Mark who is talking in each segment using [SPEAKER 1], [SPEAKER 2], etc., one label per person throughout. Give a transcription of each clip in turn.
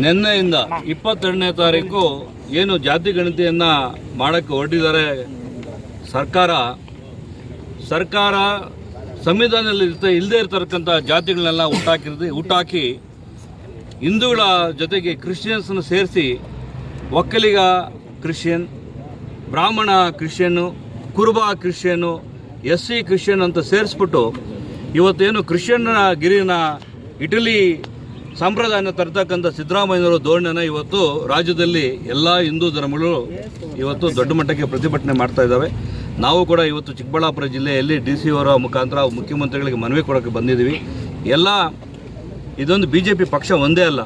[SPEAKER 1] ನಿನ್ನೆಯಿಂದ 22ನೇ ತಾರೀಕು ಏನು ಜಾತಿ ಗಣತಿಯನ್ನು ಮಾಡೋಕ್ಕೆ ಹೊರಟಿದ್ದಾರೆ ಸರ್ಕಾರ ಸಂವಿಧಾನದಲ್ಲಿ ಇಲ್ಲದೇ ಇರತಕ್ಕಂಥ ಜಾತಿಗಳನ್ನೆಲ್ಲ ಹುಟ್ಟಾಕಿ ಹಿಂದೂಗಳ ಜೊತೆಗೆ ಕ್ರಿಶ್ಚಿಯನ್ಸನ್ನು ಸೇರಿಸಿ ಒಕ್ಕಲಿಗ ಕ್ರಿಶ್ಚಿಯನ್, ಬ್ರಾಹ್ಮಣ ಕ್ರಿಶ್ಚಿಯನ್ನು, ಕುರುಬ ಕ್ರಿಶ್ಚಿಯನ್ನು, SC ಕ್ರಿಶ್ಚಿಯನ್ ಅಂತ ಸೇರಿಸ್ಬಿಟ್ಟು ಇವತ್ತೇನು ಕ್ರಿಶ್ಚಿಯನ್ನ ಗಿರಿನ ಇಟಲಿ ಸಂಪ್ರದಾಯನ ತರ್ತಕ್ಕಂಥ ಸಿದ್ದರಾಮಯ್ಯನವರ ಧೋರಣೆನ ಇವತ್ತು ರಾಜ್ಯದಲ್ಲಿ ಎಲ್ಲ ಹಿಂದೂ ಧರ್ಮಗಳು ಇವತ್ತು ದೊಡ್ಡ ಮಟ್ಟಕ್ಕೆ ಪ್ರತಿಭಟನೆ ಮಾಡ್ತಾ ಇದ್ದಾವೆ. ನಾವು ಕೂಡ ಇವತ್ತು ಚಿಕ್ಕಬಳ್ಳಾಪುರ ಜಿಲ್ಲೆಯಲ್ಲಿ DC ಅವರ ಮುಖಾಂತರ ಮುಖ್ಯಮಂತ್ರಿಗಳಿಗೆ ಮನವಿ ಕೊಡೋಕ್ಕೆ ಬಂದಿದ್ದೀವಿ. ಇದೊಂದು BJP ಪಕ್ಷ ಒಂದೇ ಅಲ್ಲ,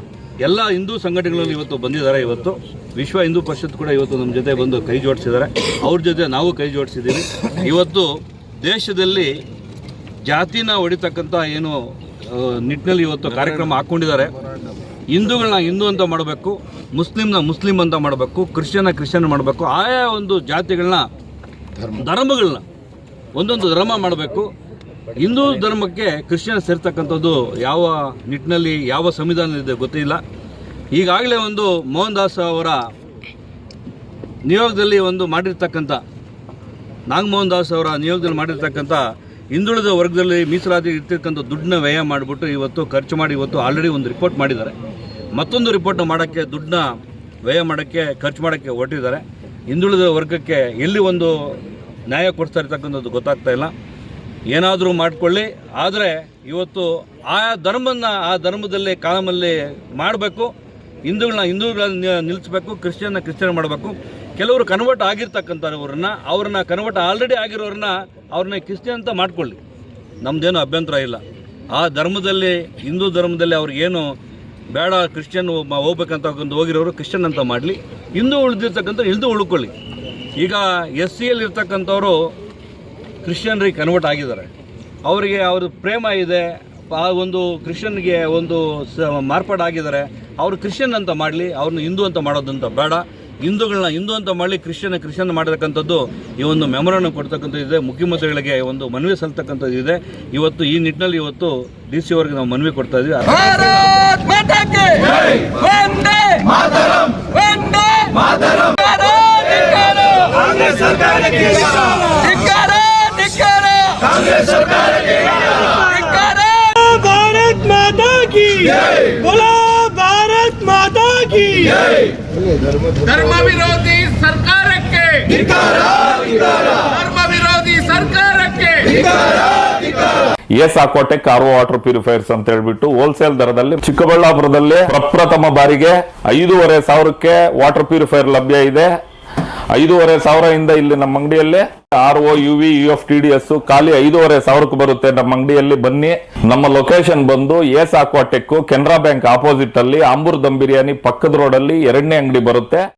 [SPEAKER 1] ಎಲ್ಲ ಹಿಂದೂ ಸಂಘಟನೆಗಳಲ್ಲಿ ಇವತ್ತು ಬಂದಿದ್ದಾರೆ. ಇವತ್ತು ವಿಶ್ವ ಹಿಂದೂ ಪರಿಷತ್ ಕೂಡ ಇವತ್ತು ನಮ್ಮ ಜೊತೆ ಬಂದು ಕೈ ಜೋಡಿಸಿದ್ದಾರೆ. ಅವ್ರ ಜೊತೆ ನಾವು ಕೈ ಜೋಡಿಸಿದ್ದೀವಿ. ಇವತ್ತು ದೇಶದಲ್ಲಿ ಜಾತಿನ ಹೊಡಿತಕ್ಕಂಥ ಏನು ನಿಟ್ಟಿನಲ್ಲಿ ಇವತ್ತು ಕಾರ್ಯಕ್ರಮ ಹಾಕ್ಕೊಂಡಿದ್ದಾರೆ. ಹಿಂದೂಗಳನ್ನ ಹಿಂದೂ ಅಂತ ಮಾಡಬೇಕು, ಮುಸ್ಲಿಮ್ನ ಮುಸ್ಲಿಂ ಅಂತ ಮಾಡಬೇಕು, ಕ್ರಿಶ್ಚಿಯನ್ ಮಾಡಬೇಕು. ಆಯಾ ಒಂದು ಜಾತಿಗಳನ್ನ ಧರ್ಮಗಳನ್ನ ಒಂದೊಂದು ಧರ್ಮ ಮಾಡಬೇಕು. ಹಿಂದೂ ಧರ್ಮಕ್ಕೆ ಕ್ರಿಶ್ಚಿಯನ್ ಸೇರ್ತಕ್ಕಂಥದ್ದು ಯಾವ ನಿಟ್ಟಿನಲ್ಲಿ ಯಾವ ಸಂವಿಧಾನದಿದೆ ಗೊತ್ತಿಲ್ಲ. ಈಗಾಗಲೇ ಒಂದು ಮೋಹನ್ ದಾಸ್ ಅವರ ನಿಯೋಗದಲ್ಲಿ ನಾಗಮೋಹನ್ ದಾಸ್ ಅವರ ನಿಯೋಗದಲ್ಲಿ ಮಾಡಿರ್ತಕ್ಕಂಥ ಹಿಂದುಳಿದ ವರ್ಗದಲ್ಲಿ ಮೀಸಲಾತಿ ಇರ್ತಕ್ಕಂಥ ದುಡ್ಡನ್ನ ವ್ಯಯ ಮಾಡಿಬಿಟ್ಟು ಇವತ್ತು ಖರ್ಚು ಮಾಡಿ ಇವತ್ತು ಆಲ್ರೆಡಿ ಒಂದು ರಿಪೋರ್ಟ್ ಮಾಡಿದ್ದಾರೆ. ಮತ್ತೊಂದು ರಿಪೋರ್ಟ್ನ ಮಾಡೋಕ್ಕೆ ದುಡ್ಡನ್ನ ವ್ಯಯ ಮಾಡೋಕ್ಕೆ ಖರ್ಚು ಮಾಡೋಕ್ಕೆ ಹೊರಟಿದ್ದಾರೆ. ಹಿಂದುಳಿದ ವರ್ಗಕ್ಕೆ ಎಲ್ಲಿ ಒಂದು ನ್ಯಾಯ ಕೊಡ್ತಾ ಇರ್ತಕ್ಕಂಥದ್ದು ಗೊತ್ತಾಗ್ತಾ ಇಲ್ಲ. ಏನಾದರೂ ಮಾಡಿಕೊಳ್ಳಿ, ಆದರೆ ಇವತ್ತು ಆ ಧರ್ಮದಲ್ಲಿ ಕಾಲಮಲ್ಲಿ ಮಾಡಬೇಕು. ಹಿಂದೂಗಳನ್ನ ನಿಲ್ಲಿಸಬೇಕು, ಕ್ರಿಶ್ಚಿಯನ್ ಮಾಡಬೇಕು. ಕೆಲವರು ಕನ್ವರ್ಟ್ ಆಗಿರ್ತಕ್ಕಂಥವ್ರನ್ನ ಕನ್ವರ್ಟ್ ಆಲ್ರೆಡಿ ಆಗಿರೋರನ್ನ ಕ್ರಿಶ್ಚಿಯನ್ ಅಂತ ಮಾಡ್ಕೊಳ್ಳಿ, ನಮ್ಮದೇನು ಅಭ್ಯಂತರ ಇಲ್ಲ. ಆ ಧರ್ಮದಲ್ಲಿ ಹಿಂದೂ ಧರ್ಮದಲ್ಲಿ ಅವ್ರಿಗೇನು ಬೇಡ ಕ್ರಿಶ್ಚಿಯನ್ ಹೋಗ್ಬೇಕಂತ ಹೋಗಿರೋರು ಕ್ರಿಶ್ಚಿಯನ್ ಅಂತ ಮಾಡಲಿ, ಹಿಂದೂ ಹಿಂದೂ ಉಳ್ಕೊಳ್ಳಿ. ಈಗ SCಯಲ್ಲಿ ಇರ್ತಕ್ಕಂಥವ್ರು ಕ್ರಿಶ್ಚಿಯನ್ರಿಗೆ ಕನ್ವರ್ಟ್ ಆಗಿದ್ದಾರೆ, ಅವರಿಗೆ ಅವ್ರ ಪ್ರೇಮ ಇದೆ, ಆ ಒಂದು ಕ್ರಿಶ್ಚಿಯನ್ಗೆ ಒಂದು ಮಾರ್ಪಾಡಾಗಿದ್ದಾರೆ. ಅವರು ಕ್ರಿಶ್ಚಿಯನ್ ಅಂತ ಮಾಡಲಿ, ಅವ್ರನ್ನ ಹಿಂದೂ ಅಂತ ಮಾಡೋದಂತ ಬೇಡ. ಹಿಂದೂಗಳನ್ನ ಹಿಂದೂ ಅಂತ ಮಾಡಲಿ, ಕ್ರಿಶ್ಚಿಯನ್ ಮಾಡತಕ್ಕಂಥದ್ದು ಈ ಒಂದು ಮೆಮೊರಾಂಡಮ್ ಕೊಡ್ತಕ್ಕಂಥದ್ದು ಇದೆ. ಮುಖ್ಯಮಂತ್ರಿಗಳಿಗೆ ಒಂದು ಮನವಿ ಸಲ್ಲಿಸ್ತಕ್ಕಂಥದ್ದು ಇದೆ. ಇವತ್ತು ಈ ನಿಟ್ಟಿನಲ್ಲಿ ಇವತ್ತು DC ಅವರಿಗೆ ನಾವು ಮನವಿ ಕೊಡ್ತಾ ಇದ್ದೀವಿ.
[SPEAKER 2] भारत माता की बोला, भारत माता की धर्म विरोधी ಸರ್ಕಾರಕ್ಕೆ ಧರ್ಮ ವಿರೋಧಿ ಸರ್ಕಾರಕ್ಕೆ
[SPEAKER 3] ASAQUATEC RO ವಾಟರ್ ಪ್ಯೂರಿಫೈಯರ್ಸ್ ಅಂತ ಹೇಳ್ಬಿಟ್ಟು ಹೋಲ್ಸೇಲ್ ದರದಲ್ಲಿ ಚಿಕ್ಕಬಳ್ಳಾಪುರದಲ್ಲಿ ಪ್ರಪ್ರಥಮ ಬಾರಿಗೆ 5,500ಕ್ಕೆ ವಾಟರ್ ಪ್ಯೂರಿಫೈಯರ್ ಲಭ್ಯ ಇದೆ. 5,500 ಇಲ್ಲಿ ನಮ್ಮ ಅಂಗಡಿಯಲ್ಲಿ RO UV UF TDS ಖಾಲಿ 5,500ಕ್ಕೆ ಬರುತ್ತೆ. ನಮ್ಮ ಅಂಗಡಿಯಲ್ಲಿ ಬನ್ನಿ. ನಮ್ಮ ಲೊಕೇಶನ್ ಬಂದು ASAQUATEC ಕೆನರಾ ಬ್ಯಾಂಕ್ ಆಪೋಸಿಟ್ ಅಲ್ಲಿ ಆಂಬೂರ್ ದಮ್ ಬಿರಿಯಾನಿ ಪಕ್ಕದ ರೋಡ್ ಅಲ್ಲಿ 2ನೇ ಅಂಗಡಿ ಬರುತ್ತೆ.